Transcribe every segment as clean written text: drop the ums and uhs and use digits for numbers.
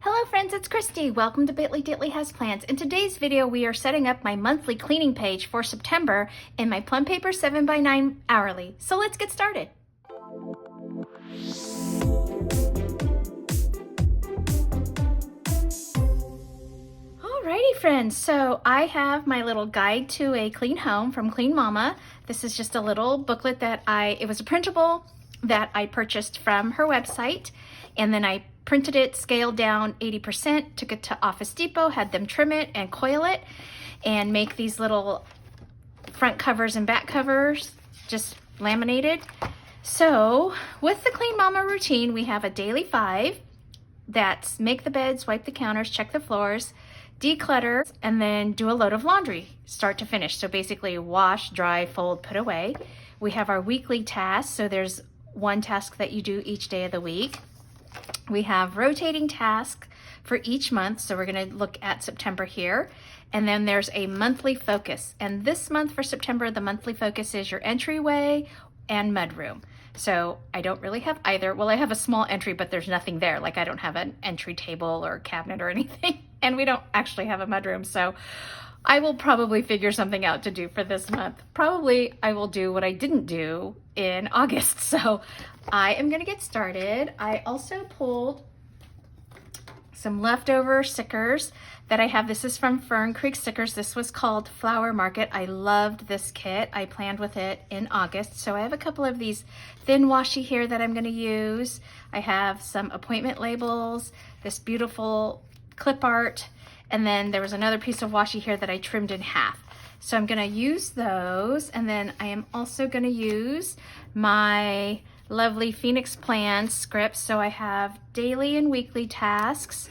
Hello friends, it's Christy. Welcome to Bitly Ditley Has Plans. In today's video, we are setting up my monthly cleaning page for September in my Plum Paper 7x9 hourly. So let's get started. Alrighty friends, so I have my little guide to a clean home from Clean Mama. This is just a little booklet that it was a printable that I purchased from her website, and then I printed it, scaled down 80%, took it to Office Depot, had them trim it and coil it, and make these little front covers and back covers, just laminated. So with the Clean Mama routine, we have a daily 5. That's make the beds, wipe the counters, check the floors, declutter, and then do a load of laundry, start to finish. So basically wash, dry, fold, put away. We have our weekly tasks. So there's one task that you do each day of the week. We have rotating tasks for each month. So we're going to look at September here. And then there's a monthly focus. And this month for September, the monthly focus is your entryway and mudroom. So I don't really have either. Well, I have a small entry, but there's nothing there. Like I don't have an entry table or cabinet or anything. And we don't actually have a mudroom. So I will probably figure something out to do for this month. Probably I will do what I didn't do in August. So I am going to get started. I also pulled some leftover stickers that I have. This is from Fern Creek Stickers. This was called Flower Market. I loved this kit. I planned with it in August. So I have a couple of these thin washi here that I'm going to use. I have some appointment labels, this beautiful clip art, and then there was another piece of washi here that I trimmed in half. So I'm going to use those, and then I am also going to use my lovely Phenix Plans scripts. So I have daily and weekly tasks,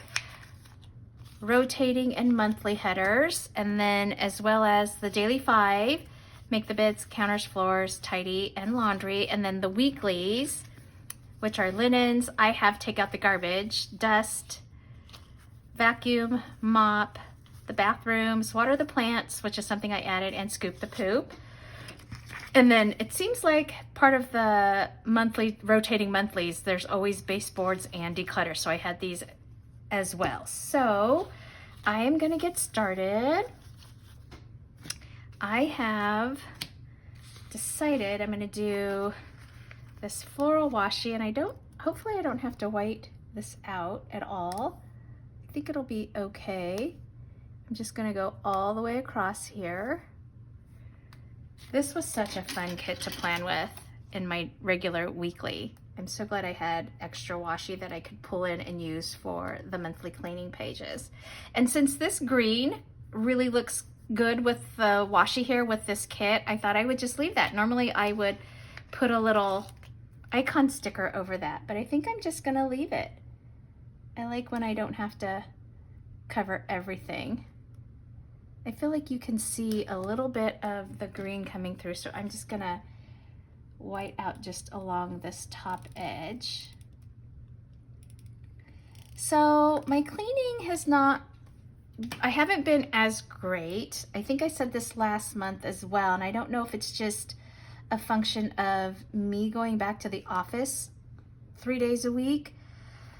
rotating and monthly headers, and then as well as the daily 5, make the beds, counters, floors, tidy, and laundry, and then the weeklies, which are linens. I have take out the garbage, dust, vacuum, mop the bathrooms, water the plants, which is something I added, and scoop the poop. And then it seems like part of the monthly rotating monthlies, there's always baseboards and declutter. So I had these as well. So I am going to get started. I have decided I'm going to do this floral washi, and hopefully I don't have to white this out at all. I think it'll be okay. I'm just going to go all the way across here. This was such a fun kit to plan with in my regular weekly. I'm so glad I had extra washi that I could pull in and use for the monthly cleaning pages. And since this green really looks good with the washi here with this kit, I thought I would just leave that. Normally I would put a little icon sticker over that, but I think I'm just gonna leave it. I like when I don't have to cover everything. I feel like you can see a little bit of the green coming through, so I'm just gonna white out just along this top edge. So my cleaning I haven't been as great. I think I said this last month as well, and I don't know if it's just a function of me going back to the office 3 days a week.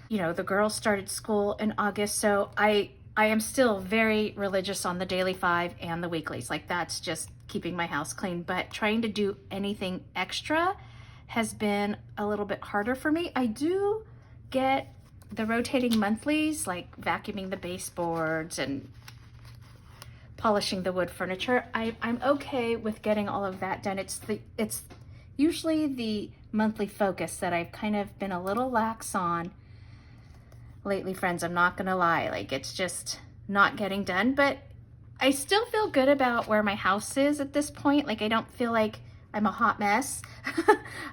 You know, the girls started school in August, so I am still very religious on the daily 5 and the weeklies. Like that's just keeping my house clean, but trying to do anything extra has been a little bit harder for me. I do get the rotating monthlies, like vacuuming the baseboards and polishing the wood furniture. I'm okay with getting all of that done. It's usually the monthly focus that I've kind of been a little lax on lately, friends. I'm not gonna lie, like it's just not getting done, but I still feel good about where my house is at this point. Like I don't feel like I'm a hot mess.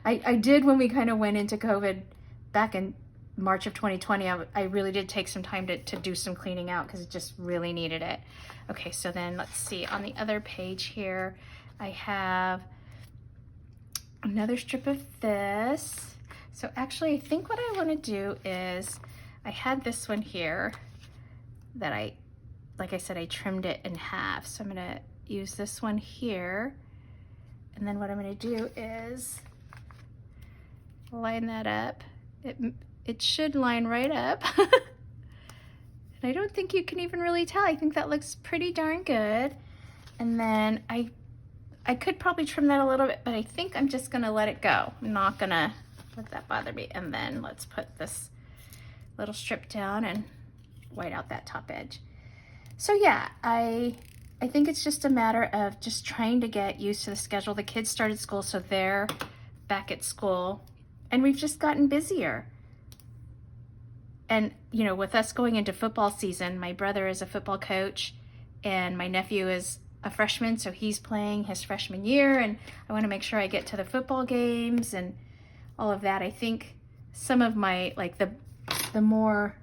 I did when we kind of went into COVID back in March of 2020. I really did take some time to do some cleaning out because it just really needed it. Okay, so then let's see, on the other page here, I have another strip of this. So actually, I think what I want to do is, I had this one here that like I said, I trimmed it in half. So I'm gonna use this one here. And then what I'm gonna do is line that up. It should line right up. I don't think you can even really tell. I think that looks pretty darn good. And then I could probably trim that a little bit, but I think I'm just gonna let it go. I'm not gonna let that bother me. And then let's put this little strip down and white out that top edge. So yeah, I think it's just a matter of just trying to get used to the schedule. The kids started school, so they're back at school, and we've just gotten busier. And you know, with us going into football season, my brother is a football coach and my nephew is a freshman, so he's playing his freshman year, and I want to make sure I get to the football games and all of that. I think some of my, like the more,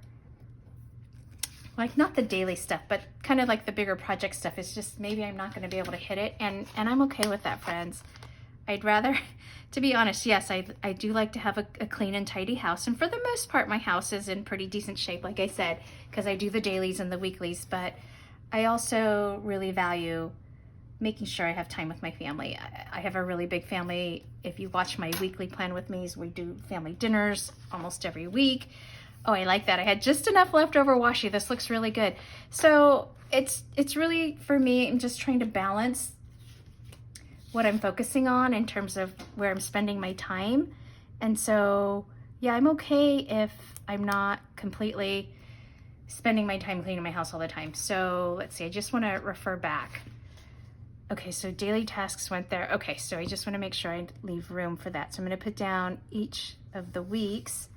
like not the daily stuff, but kind of like the bigger project stuff is just maybe I'm not going to be able to hit it, and I'm okay with that, friends. I'd rather, to be honest, yes, I do like to have a clean and tidy house, and for the most part my house is in pretty decent shape, like I said, because I do the dailies and the weeklies, but I also really value making sure I have time with my family. I have a really big family. If you watch my weekly plan with me, we do family dinners almost every week. Oh, I like that. I had just enough leftover washi. This looks really good. So it's really, for me, I'm just trying to balance what I'm focusing on in terms of where I'm spending my time. And so, yeah, I'm okay if I'm not completely spending my time cleaning my house all the time. So let's see, I just want to refer back. Okay, so daily tasks went there. Okay, so I just want to make sure I leave room for that. So I'm going to put down each of the weeks,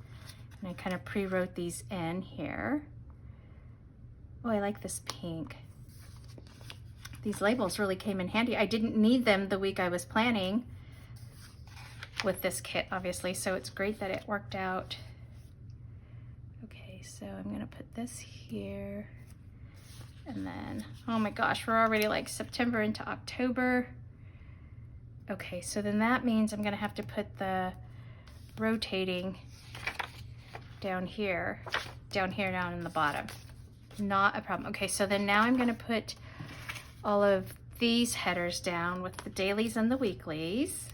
and I kind of pre-wrote these in here. Oh, I like this pink. These labels really came in handy. I didn't need them the week I was planning with this kit, obviously, so it's great that it worked out. Okay, so I'm gonna put this here, and then, oh my gosh, we're already like September into October. Okay, so then that means I'm gonna have to put the rotating down here, down in the bottom. Not a problem. Okay, so then now I'm gonna put all of these headers down with the dailies and the weeklies.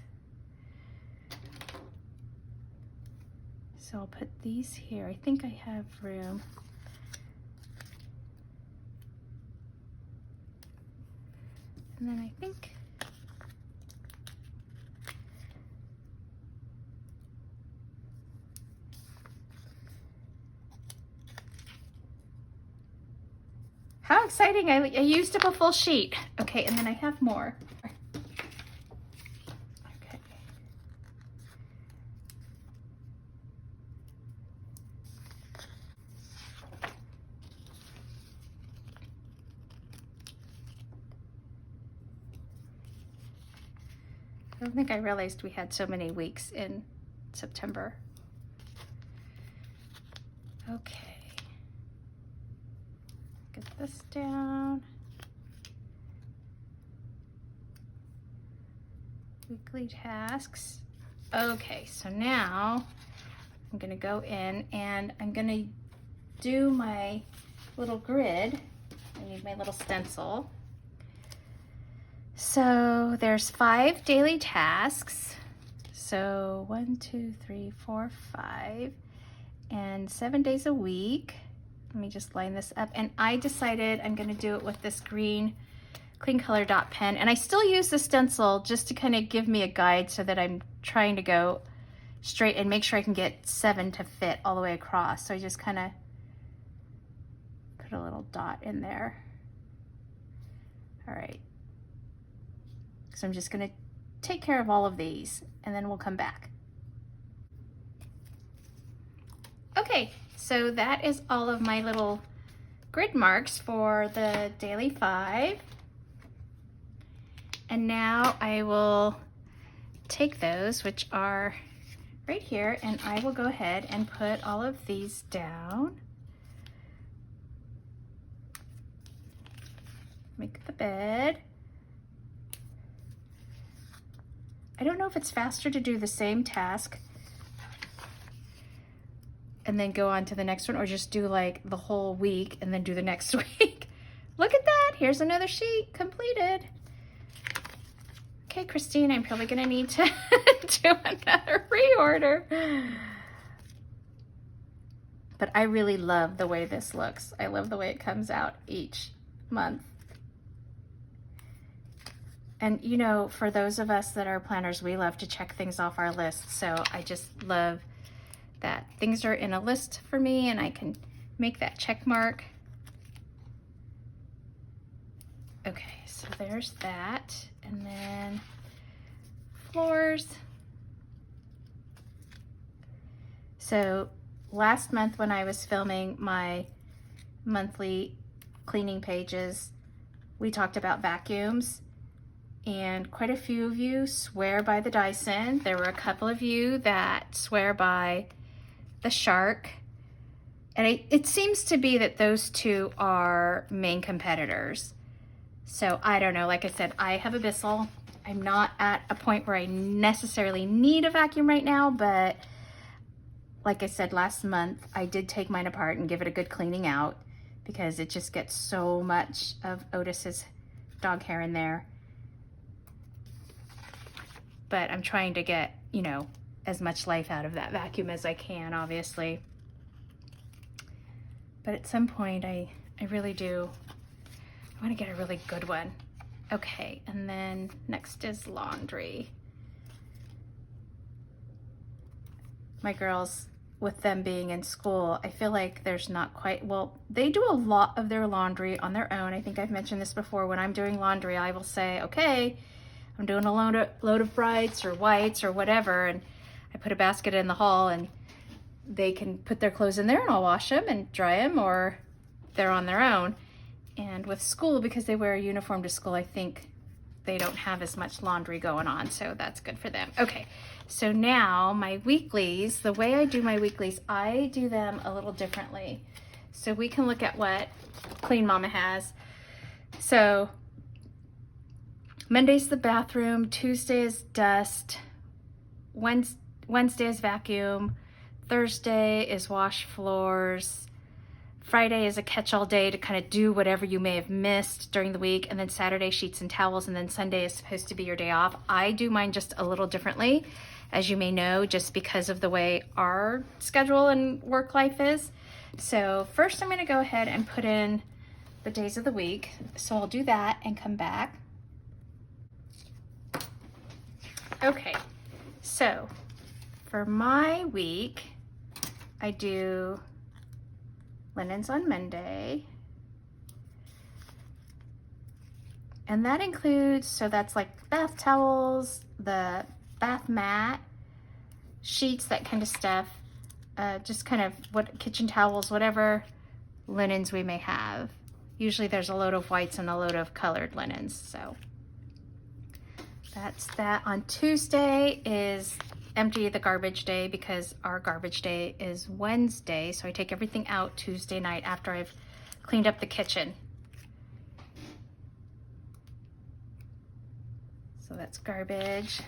So I'll put these here. I think I have room. And then I think how exciting, I used up a full sheet. Okay, and then I have more. Okay. I don't think I realized we had so many weeks in September. Okay. Get this down. Weekly tasks. Okay, so now I'm gonna go in and I'm gonna do my little grid. I need my little stencil. So there's 5 daily tasks. So 1, 2, 3, 4, 5, and 7 days a week. Let me just line this up. And I decided I'm gonna do it with this green clean color dot pen. And I still use the stencil just to kind of give me a guide so that I'm trying to go straight and make sure I can get 7 to fit all the way across. So I just kind of put a little dot in there. All right. So I'm just gonna take care of all of these and then we'll come back. Okay, so that is all of my little grid marks for the daily 5. And now I will take those, which are right here, and I will go ahead and put all of these down. Make the bed. I don't know if it's faster to do the same task and then go on to the next one, or just do like the whole week and then do the next week. Look at that, here's another sheet completed. Okay, Christine, I'm probably gonna need to do another reorder. But I really love the way this looks. I love the way it comes out each month. And you know, for those of us that are planners, we love to check things off our list. So I just love that things are in a list for me and I can make that check mark. Okay, so there's that. And then floors. So last month when I was filming my monthly cleaning pages, we talked about vacuums, and quite a few of you swear by the Dyson. There were a couple of you that swear by the Shark, and it seems to be that those two are main competitors. So I don't know, like I said, I have a Bissell. I'm not at a point where I necessarily need a vacuum right now, but like I said last month, I did take mine apart and give it a good cleaning out because it just gets so much of Otis's dog hair in there. But I'm trying to get, you know, as much life out of that vacuum as I can, obviously. But at some point, I really do, I want to get a really good one. Okay, and then next is laundry. My girls, with them being in school, I feel like there's not quite, well, they do a lot of their laundry on their own. I think I've mentioned this before. When I'm doing laundry, I will say, okay, I'm doing a load of brights or whites or whatever, and I put a basket in the hall and they can put their clothes in there and I'll wash them and dry them, or they're on their own. And with school, because they wear a uniform to school, I think they don't have as much laundry going on, so that's good for them. Okay, so now my weeklies, the way I do my weeklies, I do them a little differently. So we can look at what Clean Mama has. So Monday's the bathroom, Tuesday is dust, Wednesday is vacuum, Thursday is wash floors, Friday is a catch-all day to kind of do whatever you may have missed during the week, and then Saturday sheets and towels, and then Sunday is supposed to be your day off. I do mine just a little differently, as you may know, just because of the way our schedule and work life is. So first I'm going to go ahead and put in the days of the week. So I'll do that and come back. Okay, so for my week, I do linens on Monday, and that includes, so that's like bath towels, the bath mat, sheets, that kind of stuff, just kind of what kitchen towels, whatever linens we may have. Usually there's a load of whites and a load of colored linens, so that's that. On Tuesday is empty the garbage day, because our garbage day is Wednesday, so I take everything out Tuesday night after I've cleaned up the kitchen. So that's garbage.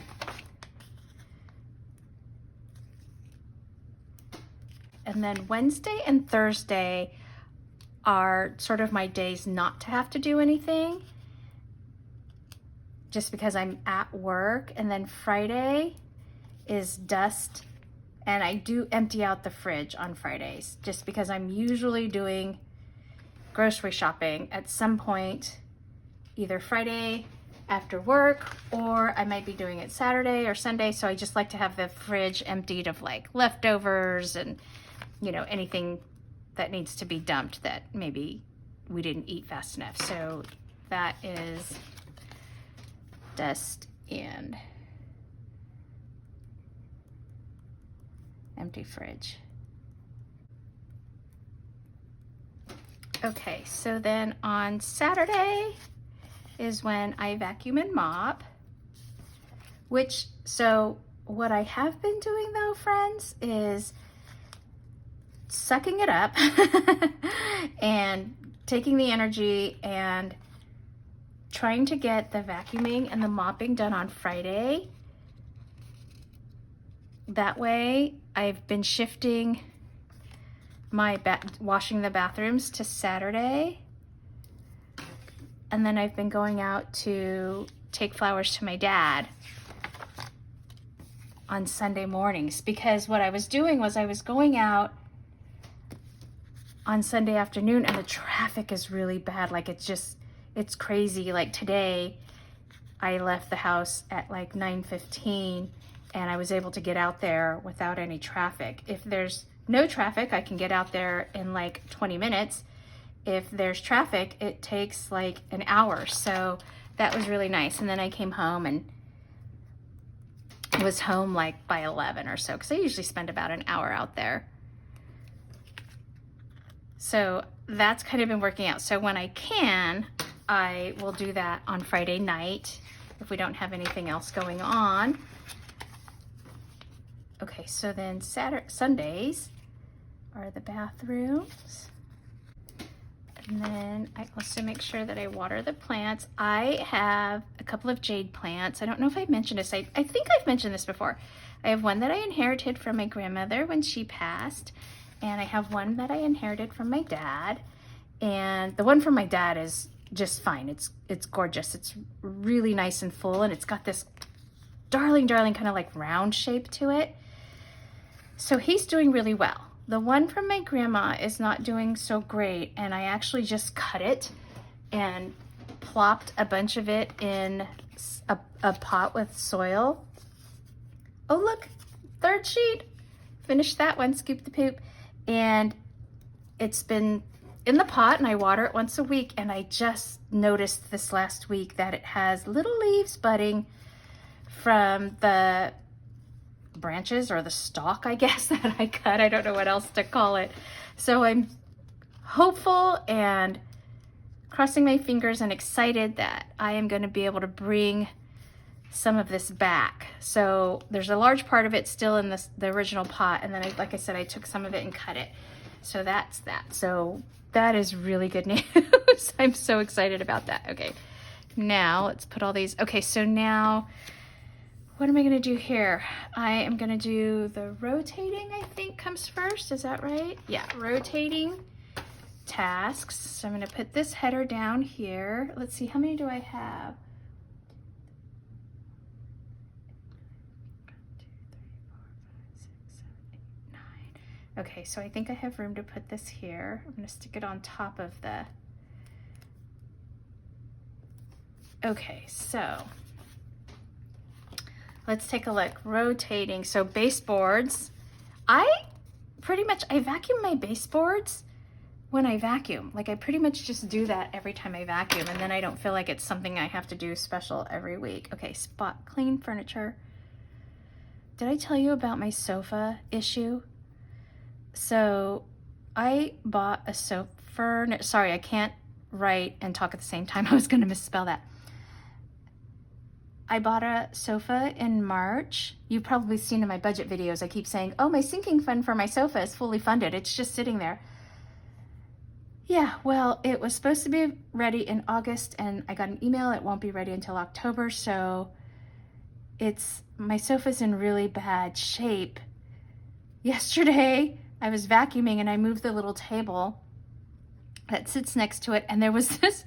And then Wednesday and Thursday are sort of my days not to have to do anything, just because I'm at work. And then Friday is dust, and I do empty out the fridge on Fridays, just because I'm usually doing grocery shopping at some point, either Friday after work, or I might be doing it Saturday or Sunday. So I just like to have the fridge emptied of like leftovers and, you know, anything that needs to be dumped that maybe we didn't eat fast enough. So that is dust and empty fridge. Okay, so then on Saturday is when I vacuum and mop, which, so what I have been doing though, friends, is sucking it up and taking the energy and trying to get the vacuuming and the mopping done on Friday. That way I've been shifting my washing the bathrooms to Saturday, and then I've been going out to take flowers to my dad on Sunday mornings, because what I was doing was I was going out on Sunday afternoon, and the traffic is really bad. Like it's crazy. Like today, I left the house at like 9:15 and I was able to get out there without any traffic. If there's no traffic, I can get out there in like 20 minutes. If there's traffic, it takes like an hour. So that was really nice. And then I came home and was home like by 11 or so, because I usually spend about an hour out there. So that's kind of been working out. So when I can, I will do that on Friday night if we don't have anything else going on. Okay, so then Sundays are the bathrooms. And then I also make sure that I water the plants. I have a couple of jade plants. I don't know if I've mentioned this. I think I've mentioned this before. I have one that I inherited from my grandmother when she passed. And I have one that I inherited from my dad. And the one from my dad is just fine. It's gorgeous. It's really nice and full. And it's got this darling kind of like round shape to it. So he's doing really well. The one from my grandma is not doing so great, and I actually just cut it and plopped a bunch of it in a pot with soil. Oh look, third sheet. Finished that one, scoop the poop. And it's been in the pot and I water it once a week, and I just noticed this last week that it has little leaves budding from the branches or the stalk, I guess, that I cut. I don't know what else to call it. So I'm hopeful and crossing my fingers and excited that I am going to be able to bring some of this back. So there's a large part of it still in the original pot, and then like I said, I took some of it and cut it. So that's that. So that is really good news. I'm so excited about that. Okay, now let's put all these. Okay, so now what am I going to do here? I am going to do the rotating, I think, comes first. Is that right? Yeah, rotating tasks. So I'm going to put this header down here. Let's see, how many do I have? 1, 2, 3, 4, 5, 6, 7, 8, 9. Okay, so I think I have room to put this here. I'm going to stick it on top of the... Okay, so... let's take a look. Rotating. So baseboards. I vacuum my baseboards when I vacuum. Like I pretty much just do that every time I vacuum, and then I don't feel like it's something I have to do special every week. Okay, spot clean furniture. Did I tell you about my sofa issue? So I bought a sofa. Sorry, I can't write and talk at the same time. I was going to misspell that. I bought a sofa in March. You've probably seen in my budget videos, I keep saying, oh, my sinking fund for my sofa is fully funded. It's just sitting there. Yeah, well, it was supposed to be ready in August, and I got an email. It won't be ready until October, so my sofa's in really bad shape. Yesterday, I was vacuuming, and I moved the little table that sits next to it, and there was this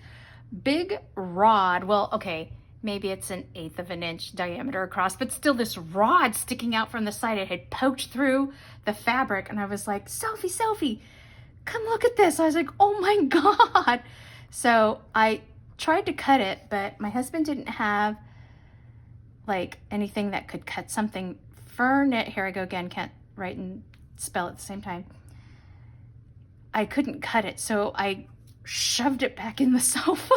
big rod. Well, okay, maybe it's 1/8 of an inch diameter across, but still this rod sticking out from the side. It had poked through the fabric, and I was like, Sophie, come look at this. I was like, oh my God. So I tried to cut it, but my husband didn't have like anything that could cut something. Fern, here I go again, can't write and spell at the same time. I couldn't cut it, so I shoved it back in the sofa.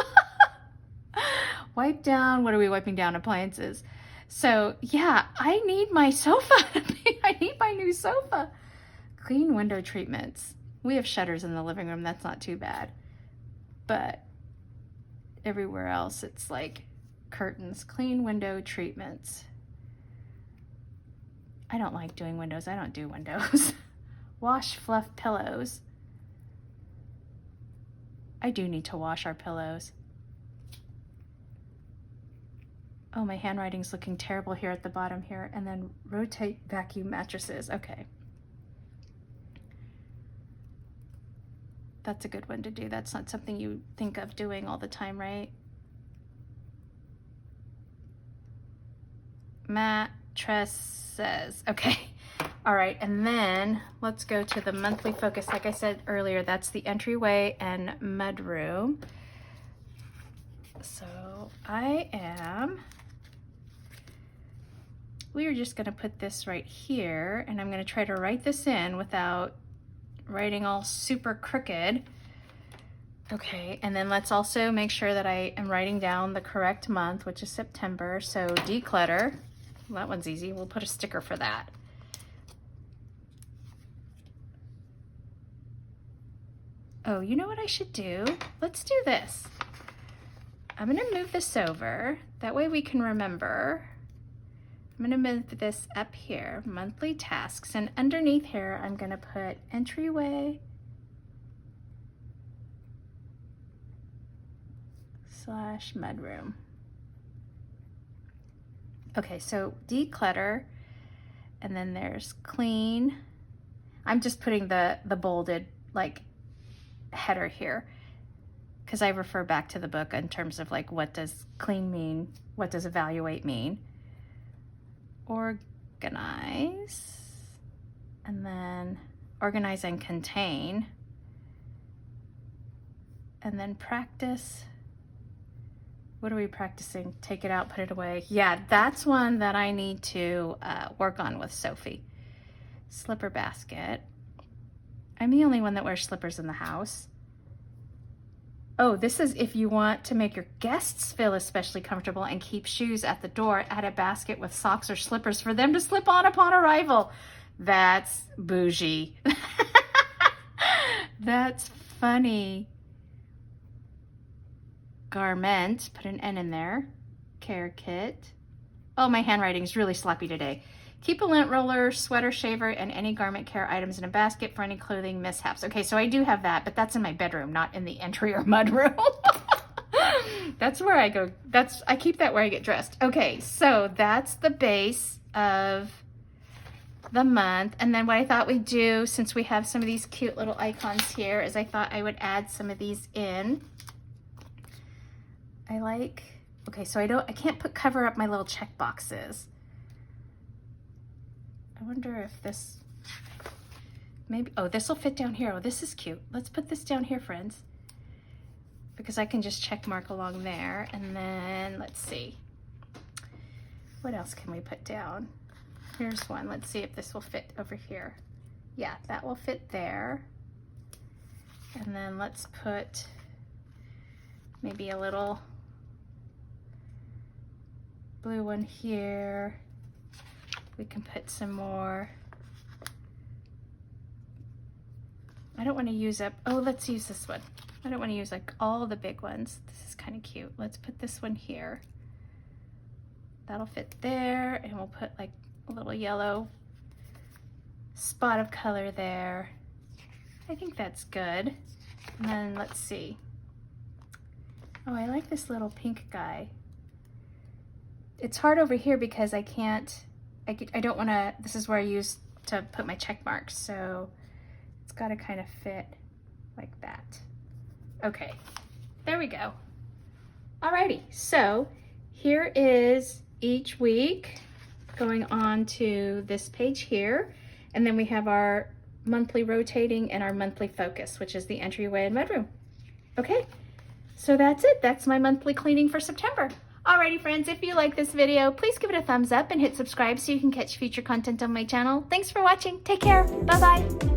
Wipe down, what are we wiping down? Appliances. So yeah, I need my sofa. I need my new sofa. Clean window treatments. We have shutters in the living room. That's not too bad. But everywhere else, it's like curtains. Clean window treatments. I don't like doing windows. I don't do windows. Wash fluff pillows. I do need to wash our pillows. Oh, my handwriting's looking terrible here at the bottom here. And then rotate vacuum mattresses. Okay. That's a good one to do. That's not something you think of doing all the time, right? Mattresses. Okay. All right, and then let's go to the monthly focus. Like I said earlier, that's the entryway and mudroom. So we are just gonna put this right here, and I'm gonna try to write this in without writing all super crooked. Okay, and then let's also make sure that I am writing down the correct month, which is September. So declutter, well, that one's easy. We'll put a sticker for that. Oh, you know what I should do? Let's do this. I'm gonna move this over. That way we can remember. I'm gonna move this up here, monthly tasks, and underneath here, I'm gonna put entryway / mudroom. Okay, so declutter, and then there's clean. I'm just putting the bolded like header here because I refer back to the book in terms of like, what does clean mean? What does evaluate mean? Organize, and then organize and contain, and then practice. What are we practicing? Take it out, put it away. Yeah, that's one that I need to work on with Sophie. Slipper basket. I'm the only one that wears slippers in the house. Oh, this is if you want to make your guests feel especially comfortable and keep shoes at the door, add a basket with socks or slippers for them to slip on upon arrival. That's bougie. That's funny. Garment, put an N in there. Care kit. Oh, my handwriting is really sloppy today. Keep a lint roller, sweater shaver, and any garment care items in a basket for any clothing mishaps. Okay, so I do have that, but that's in my bedroom, not in the entry or mudroom. That's where I go. I keep that where I get dressed. Okay, so that's the base of the month. And then what I thought we'd do, since we have some of these cute little icons here, is I thought I would add some of these in. Okay, so I can't cover up my little check boxes. I wonder if this, maybe, oh, this will fit down here. Oh, this is cute. Let's put this down here, friends, because I can just check mark along there. And then let's see, what else can we put down? Here's one. Let's see if this will fit over here. Yeah, that will fit there. And then let's put maybe a little blue one here. We can put some more. I don't want to use up, oh, let's use this one. I don't want to use like all the big ones. This is kind of cute. Let's put this one here. That'll fit there, and we'll put like a little yellow spot of color there. I think that's good. And then let's see. Oh, I like this little pink guy. It's hard over here because I don't want to, this is where I use to put my check marks, so it's got to kind of fit like that. Okay, there we go. Alrighty, so here is each week going on to this page here, and then we have our monthly rotating and our monthly focus, which is the entryway and mudroom. Okay, so that's it. That's my monthly cleaning for September. Alrighty friends, if you like this video, please give it a thumbs up and hit subscribe so you can catch future content on my channel. Thanks for watching. Take care. Bye-bye.